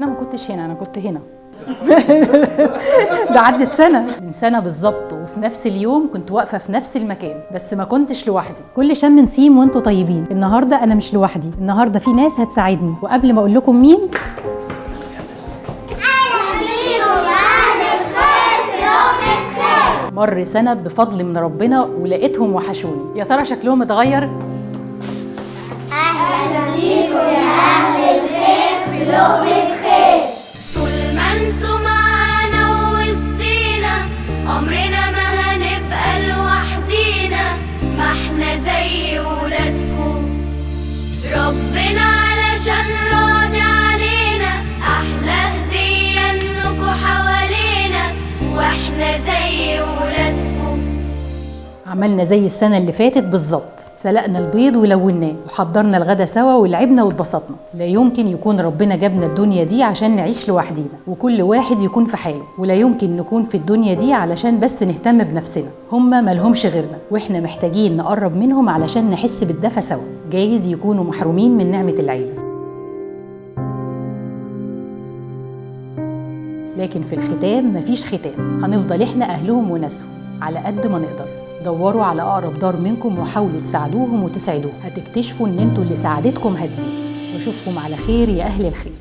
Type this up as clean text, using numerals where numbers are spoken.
انا ما كنتش هنا، انا كنت هنا. ده عدت سنة، من سنة بالظبط، وفي نفس اليوم كنت واقفة في نفس المكان، بس ما كنتش لوحدي. كل شم نسيم وانتوا طيبين. النهارده انا مش لوحدي، النهارده في ناس هتساعدني. وقبل ما اقول لكم مين، مر سنة بفضل من ربنا ولقيتهم وحشوني. يا ترى شكلهم اتغير؟ أهلا بيكم يا أهل الخير في لقمة خير. طول ما انتوا معانا ووسطينا عمرنا ما هنبقى لوحدينا، ما احنا زي ولادكم. ربنا علشان راضي علينا أحلى هدية انكوا حوالينا، واحنا زي ولادكم. عملنا زي السنة اللي فاتت بالظبط، سلقنا البيض ولوناه وحضرنا الغدا سوا ولعبنا واتبسطنا. لا يمكن يكون ربنا جابنا الدنيا دي عشان نعيش لوحدينا وكل واحد يكون في حاله، ولا يمكن نكون في الدنيا دي علشان بس نهتم بنفسنا. هما ملهمش غيرنا، واحنا محتاجين نقرب منهم علشان نحس بالدفى سوا. جايز يكونوا محرومين من نعمة العيلة، لكن في الختام مفيش ختام. هنفضل احنا أهلهم وناسهم على قد ما نقدر. دوروا على أقرب دار منكم وحاولوا تساعدوهم وتسعدوهم، هتكتشفوا إن انتوا اللي سعادتكم هتزيد. واشوفكم على خير يا أهل الخير.